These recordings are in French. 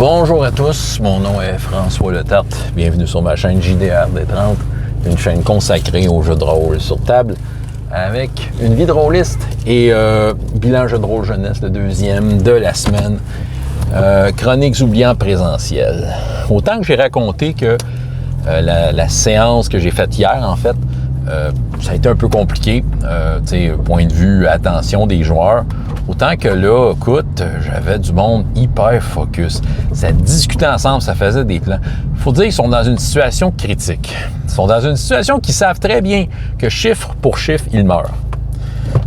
Bonjour à tous, mon nom est François Letarte. Bienvenue sur ma chaîne JDR D30, une chaîne consacrée aux jeux de rôle sur table avec une vie de rôliste et bilan jeu de rôle jeunesse, le deuxième de la semaine. Chroniques oubliées en présentiel. Autant que j'ai raconté que la séance que j'ai faite hier, en fait, ça a été un peu compliqué, point de vue attention des joueurs. Autant que là, écoute, j'avais du monde hyper focus. Ça discutait ensemble, ça faisait des plans. Il faut dire qu'ils sont dans une situation critique. Ils sont dans une situation qu'ils savent très bien que chiffre pour chiffre, ils meurent.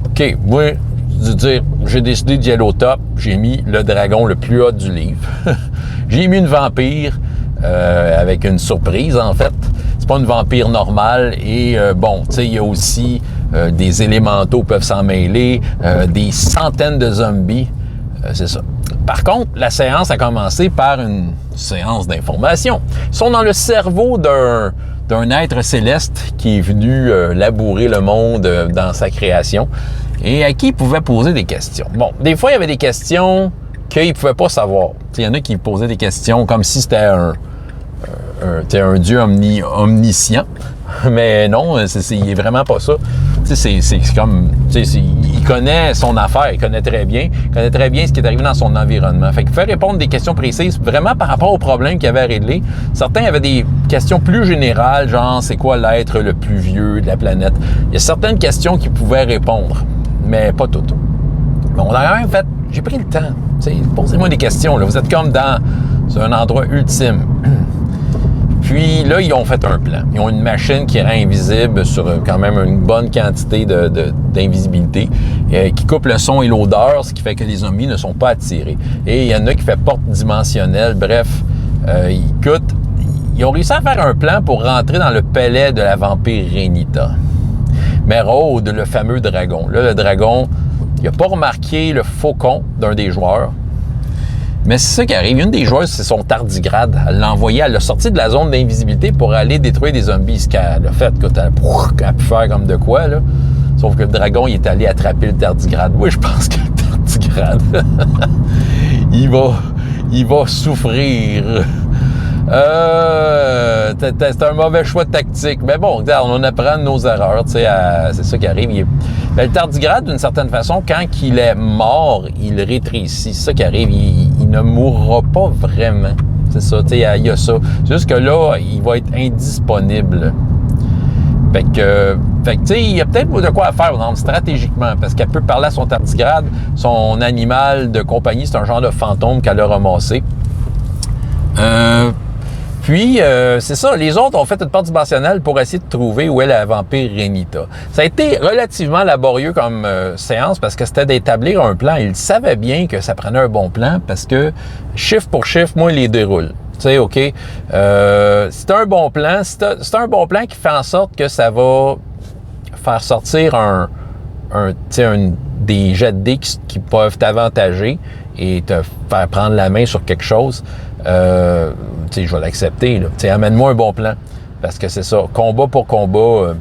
OK, moi, je veux dire, j'ai décidé d'y aller au top. J'ai mis le dragon le plus haut du livre. J'ai mis une vampire avec une surprise, en fait. C'est pas une vampire normale. Et bon, tu sais, il y a aussi des élémentaux peuvent s'en mêler, des centaines de zombies. C'est ça. Par contre, la séance a commencé par une séance d'information. Ils sont dans le cerveau d'un être céleste qui est venu labourer le monde dans sa création et à qui il pouvait poser des questions. Bon, des fois, il y avait des questions qu'il ne pouvait pas savoir. Il y en a qui posaient des questions comme si c'était un dieu omniscient. Mais non, il est vraiment pas ça. C'est comme, il connaît son affaire, il connaît très bien ce qui est arrivé dans son environnement. Fait qu'il fait répondre des questions précises vraiment par rapport aux problèmes qu'il avait à régler. Certains avaient des questions plus générales, genre c'est quoi l'être le plus vieux de la planète. Il y a certaines questions qu'il pouvait répondre, mais pas toutes. Mais on a quand même fait, j'ai pris le temps. Posez-moi des questions. Là. Vous êtes comme dans un endroit ultime. Puis là, ils ont fait un plan. Ils ont une machine qui rend invisible sur quand même une bonne quantité d'invisibilité, qui coupe le son et l'odeur, ce qui fait que les zombies ne sont pas attirés. Et il y en a qui fait porte dimensionnelle. Bref, ils ont réussi à faire un plan pour rentrer dans le palais de la vampire Renita. Mais Rode, le fameux dragon. Là, le dragon, il n'a pas remarqué le faucon d'un des joueurs. Mais c'est ça qui arrive. Une des joueuses, c'est son tardigrade. Elle l'a envoyé, elle l'a sorti de la zone d'invisibilité pour aller détruire des zombies. Ce qu'elle a fait, quand elle a pu faire comme de quoi, là. Sauf que le dragon, il est allé attraper le tardigrade. Moi, je pense que le tardigrade, il va souffrir. C'est un mauvais choix tactique. Mais bon, regarde, on apprend de nos erreurs. C'est ça qui arrive. Mais le tardigrade, d'une certaine façon, quand il est mort, il rétrécit. C'est ça qui arrive. Il ne mourra pas vraiment. C'est ça, il y a ça. C'est juste que là, il va être indisponible. Fait que il y a peut-être de quoi à faire stratégiquement, parce qu'elle peut parler à son tardigrade. Son animal de compagnie, c'est un genre de fantôme qu'elle a ramassé. Puis, c'est ça, les autres ont fait une porte dimensionnelle pour essayer de trouver où est la vampire Renita. Ça a été relativement laborieux comme séance parce que c'était d'établir un plan. Ils savaient bien que ça prenait un bon plan parce que, chiffre pour chiffre, moi, il les déroule. Tu sais, OK, c'est un bon plan. C'est un bon plan qui fait en sorte que ça va faire sortir des jets de dés qui peuvent t'avantager et te faire prendre la main sur quelque chose. Je vais l'accepter. Amène-moi un bon plan. Parce que c'est ça. Combat pour combat,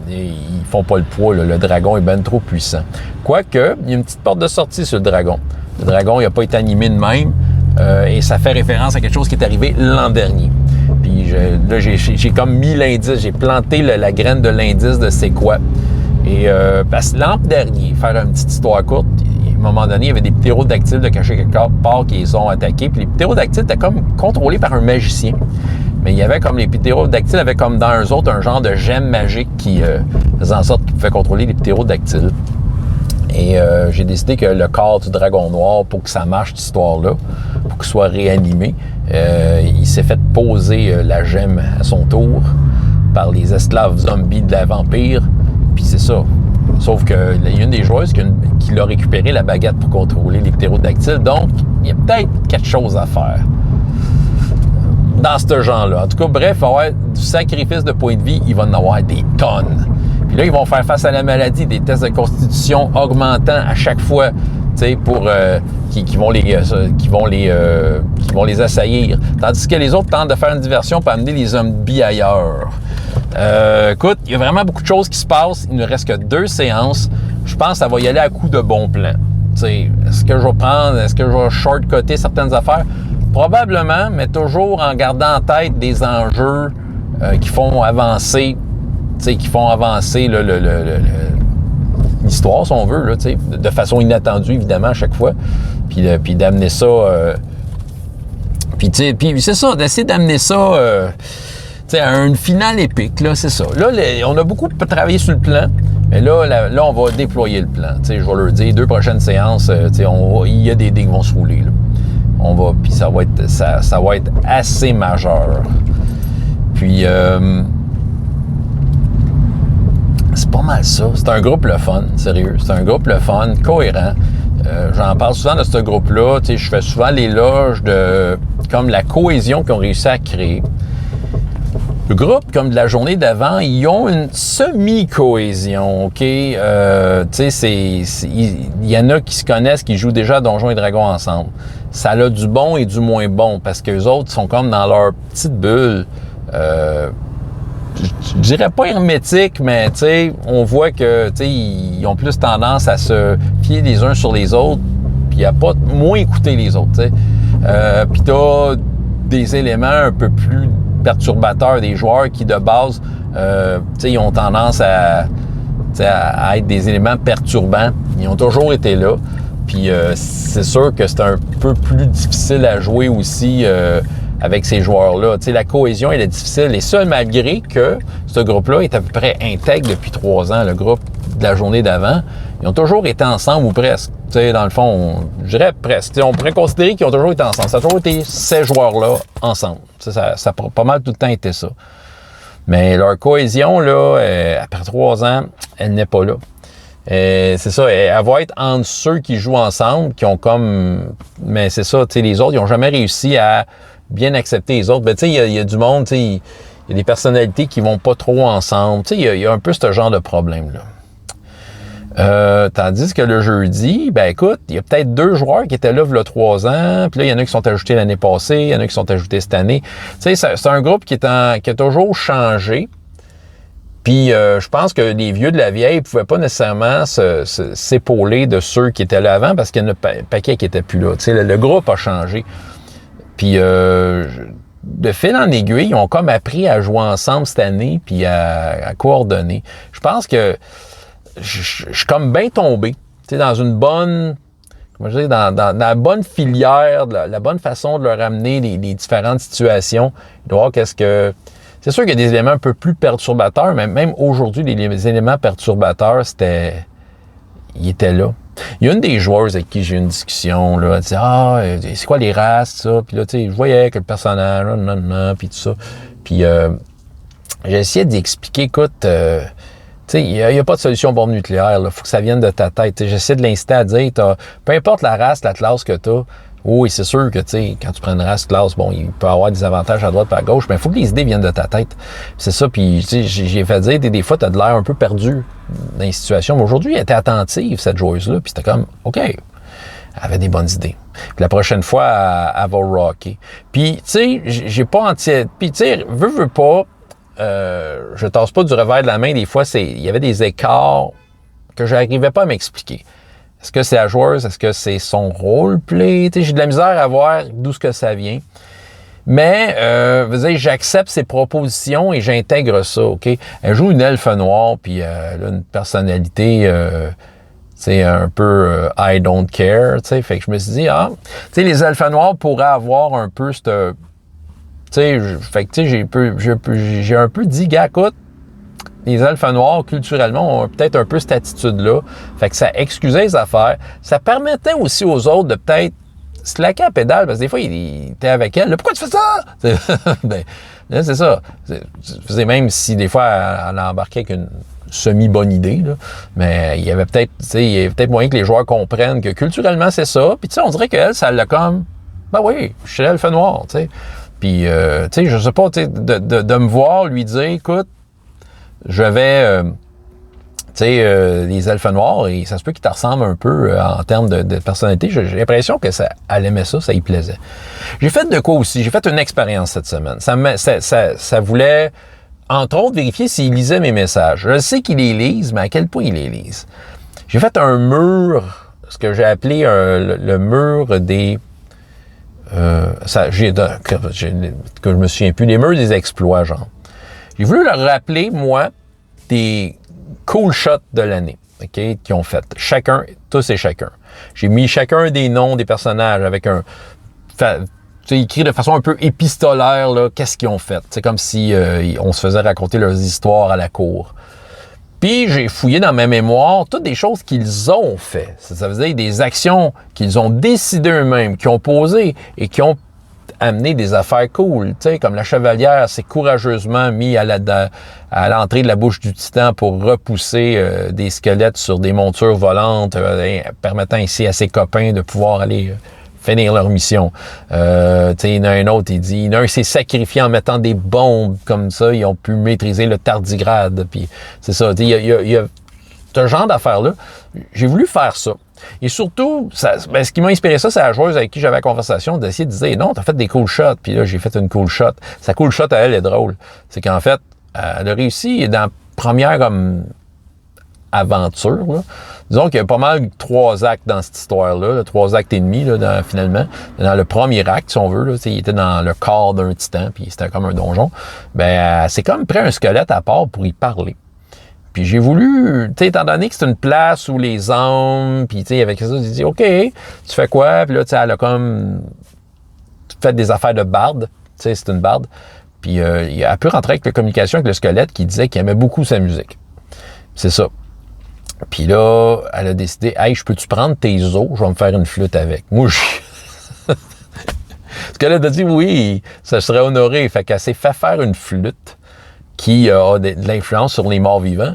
ils font pas le poids. Là. Le dragon est ben trop puissant. Quoique, il y a une petite porte de sortie sur le dragon. Le dragon, il n'a pas été animé de même. Et ça fait référence à quelque chose qui est arrivé l'an dernier. Puis là, j'ai comme mis l'indice. J'ai planté la graine de l'indice de c'est quoi. Et parce que l'an dernier, faire une petite histoire courte, à un moment donné, il y avait des ptérodactyles de cachés quelque part qui les ont attaqués. Puis les ptérodactyles étaient comme contrôlés par un magicien. Mais il y avait comme les ptérodactyles avaient comme dans eux autres un genre de gemme magique qui faisait en sorte qu'ils pouvaient contrôler les ptérodactyles. Et j'ai décidé que le corps du dragon noir, pour que ça marche cette histoire-là, pour qu'il soit réanimé, il s'est fait poser la gemme à son tour par les esclaves zombies de la vampire. Puis c'est ça. Sauf qu'il y a une des joueuses qui l'a récupéré la baguette pour contrôler les ptérodactyles. Donc, il y a peut-être quelque chose à faire dans ce genre-là. En tout cas, bref, il va y avoir du sacrifice de points de vie. Il va en avoir des tonnes. Puis là, ils vont faire face à la maladie, des tests de constitution augmentant à chaque fois, tu sais, pour qui vont les assaillir. Tandis que les autres tentent de faire une diversion pour amener les zombies ailleurs. Écoute, il y a vraiment beaucoup de choses qui se passent. Il ne reste que 2 séances. Je pense que ça va y aller à coup de bons plans. Est-ce que je vais shortcutter certaines affaires? Probablement, mais toujours en gardant en tête des enjeux qui font avancer, l'histoire, si on veut, là, de façon inattendue, évidemment, à chaque fois. Puis d'amener ça... puis c'est ça, d'essayer d'amener ça à une finale épique, là, c'est ça. Là, on a beaucoup travaillé sur le plan, mais là, on va déployer le plan. Je vais leur dire, 2 prochaines séances, il y a des dés qui vont se rouler, là. Puis ça va être assez majeur. Puis c'est pas mal ça. C'est un groupe le fun, sérieux. C'est un groupe le fun, cohérent. J'en parle souvent de ce groupe-là. Je fais souvent l'éloge de comme la cohésion qu'ils ont réussi à créer. Le groupe, comme de la journée d'avant, ils ont une semi-cohésion, OK? Il y en a qui se connaissent, qui jouent déjà à Donjons et Dragons ensemble. Ça a du bon et du moins bon, parce qu'eux autres sont comme dans leur petite bulle. Je dirais pas hermétique, mais on voit que ils ont plus tendance à se fier les uns sur les autres, puis à pas moins écouter les autres. Puis t'as des éléments un peu plus perturbateurs des joueurs qui de base, ils ont tendance à être des éléments perturbants. Ils ont toujours été là. Puis c'est sûr que c'est un peu plus difficile à jouer aussi. Avec ces joueurs-là. La cohésion, elle est difficile. Et ça, malgré que ce groupe-là est à peu près intègre depuis 3 ans, le groupe de la journée d'avant, ils ont toujours été ensemble ou presque. Dans le fond, je dirais presque. On pourrait considérer qu'ils ont toujours été ensemble. Ça a toujours été ces joueurs-là ensemble. Ça a pas mal tout le temps été ça. Mais leur cohésion, là, après 3 ans, elle n'est pas là. C'est ça, elle va être entre ceux qui jouent ensemble, qui ont comme... Mais c'est ça, les autres, ils n'ont jamais réussi à bien accepter les autres. Ben, il y a du monde, il y a des personnalités qui vont pas trop ensemble. Il y a un peu ce genre de problème-là. Tandis que le jeudi, ben écoute, il y a peut-être 2 joueurs qui étaient là il y a 3 ans, puis là, il y en a qui sont ajoutés l'année passée, il y en a qui sont ajoutés cette année. C'est un groupe qui a toujours changé. Puis je pense que les vieux de la vieille ne pouvaient pas nécessairement s'épauler de ceux qui étaient là avant, parce qu'il y en a un paquet qui n'étaient plus là. Le groupe a changé. Puis, de fil en aiguille, ils ont comme appris à jouer ensemble cette année, puis à coordonner. Je pense que je suis comme bien tombé, dans une bonne, comment je dis, dans la bonne filière, la bonne façon de leur amener les différentes situations. De voir qu'est-ce que... C'est sûr qu'il y a des éléments un peu plus perturbateurs, mais même aujourd'hui, les éléments perturbateurs, ils étaient là. Il y a une des joueuses avec qui j'ai eu une discussion, là, elle dit « c'est quoi les races, ça? » Puis là, je voyais que le personnage, puis tout ça. Puis j'ai essayé d'expliquer, écoute, il n'y a pas de solution bombe nucléaire, il faut que ça vienne de ta tête. J'essaie de l'inciter à dire, peu importe la race, la classe que tu as, oui, c'est sûr que, quand tu prends une race classe, bon, il peut avoir des avantages à droite et à gauche, mais il faut que les idées viennent de ta tête. C'est ça, puis, j'ai fait dire, des fois, tu as de l'air un peu perdu dans les situations. Mais aujourd'hui, elle était attentive, cette joueuse-là, puis c'était comme, OK, elle avait des bonnes idées. Puis la prochaine fois, elle va rocker. Puis, j'ai pas entier... Puis, veux pas, je tasse pas du revers de la main, des fois, il y avait des écarts que je n'arrivais pas à m'expliquer. Est-ce que c'est la joueuse? Est-ce que c'est son roleplay? J'ai de la misère à voir d'où ce que ça vient. Mais, j'accepte ses propositions et j'intègre ça, OK? Elle joue une elfe noire, puis elle a une personnalité, un peu I don't care, Fait que je me suis dit, les elfes noirs pourraient avoir un peu cette... fait que, j'ai un peu dit, gars, écoute, les elfes noirs, culturellement, ont peut-être un peu cette attitude-là. Fait que ça excusait les affaires. Ça permettait aussi aux autres de peut-être se laquer à pédale, parce que des fois, il était avec elle. Là, pourquoi tu fais ça? Ben, là, c'est ça. Même si des fois, elle embarquait avec une semi-bonne idée, là, mais il y avait peut-être moyen que les joueurs comprennent que culturellement, c'est ça. Puis, on dirait qu'elle, ça l'a comme, ben oui, je suis l'elfe noir, Puis, je sais pas, de me voir lui dire, écoute, je vais, les elfes noirs, et ça se peut qu'ils te ressemblent un peu en termes de personnalité. J'ai l'impression que elle aimait ça, ça y plaisait. J'ai fait de quoi aussi? J'ai fait une expérience cette semaine. Ça voulait, entre autres, vérifier s'il lisait mes messages. Je sais qu'il les lise, mais à quel point il les lise. J'ai fait un mur, ce que j'ai appelé le mur des que je me souviens plus, les murs des exploits, genre. J'ai voulu leur rappeler, moi, des cool shots de l'année, OK, qu'ils ont fait. Chacun, tous et chacun. J'ai mis chacun des noms des personnages avec un... écrit de façon un peu épistolaire, là, qu'est-ce qu'ils ont fait. C'est comme si on se faisait raconter leurs histoires à la cour. Puis j'ai fouillé dans ma mémoire toutes des choses qu'ils ont fait. Ça veut dire des actions qu'ils ont décidées eux-mêmes, qui ont posé et qui ont amené des affaires cool. Tu sais, comme la chevalière s'est courageusement mis à l'entrée de la bouche du titan pour repousser des squelettes sur des montures volantes, permettant ainsi à ses copains de pouvoir aller finir leur mission. Il y en a un autre, il y en a un s'est sacrifié en mettant des bombes comme ça, ils ont pu maîtriser le tardigrade. Puis c'est ça, il y a ce genre d'affaires-là. J'ai voulu faire ça. Et surtout, ce qui m'a inspiré ça, c'est la joueuse avec qui j'avais la conversation d'essayer de dire non, t'as fait des cool shots. Puis là, j'ai fait une cool shot. Sa cool shot à elle est drôle. C'est qu'en fait, elle a réussi dans la première comme aventure, là. Disons qu'il y a pas mal 3 actes dans cette histoire-là, 3 actes et demi, là, finalement. Dans le premier acte, si on veut, là, il était dans le corps d'un titan, puis c'était comme un donjon. Ben, c'est comme pris un squelette à part pour y parler. Puis j'ai voulu, tu sais, étant donné que c'est une place où les hommes, puis tu sais, avec ça, j'ai dit, OK, tu fais quoi? Puis là, tu sais, elle a comme fait des affaires de barde, tu sais, c'est une barde. Puis elle a pu rentrer avec la communication avec le squelette qui disait qu'il aimait beaucoup sa musique. C'est ça. Puis là, elle a décidé, hey, je peux-tu prendre tes os? Je vais me faire une flûte avec. Moi, ce qu'elle a dit, oui, ça serait honoré. Fait qu'elle s'est fait faire une flûte qui a de l'influence sur les morts vivants.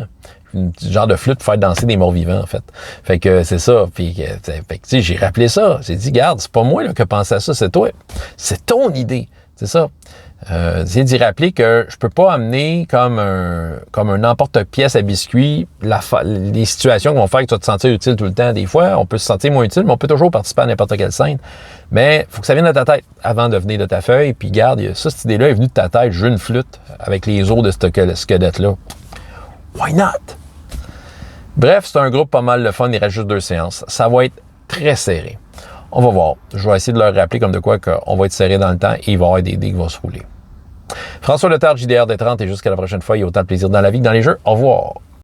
Un genre de flûte pour faire danser des morts vivants, en fait. Fait que c'est ça. Puis, fait que, tu sais, j'ai rappelé ça. J'ai dit, garde, c'est pas moi là, qui a pensé à ça, c'est toi. C'est ton idée. C'est ça. J'ai d'y rappeler que je peux pas amener comme un emporte-pièce à biscuits les situations qui vont faire que tu vas te sentir utile tout le temps. Des fois, on peut se sentir moins utile, mais on peut toujours participer à n'importe quelle scène. Mais faut que ça vienne de ta tête avant de venir de ta feuille. Puis garde, ça, cette idée-là est venue de ta tête. Je veux une flûte avec les os de ce squelette-là. Why not? Bref, c'est un groupe pas mal le fun. Il reste juste 2 séances. Ça va être très serré. On va voir. Je vais essayer de leur rappeler comme de quoi qu'on va être serré dans le temps et il va y avoir des dés qui vont se rouler. François Letard, JDR des 30 et jusqu'à la prochaine fois, il y a autant de plaisir dans la vie que dans les jeux. Au revoir.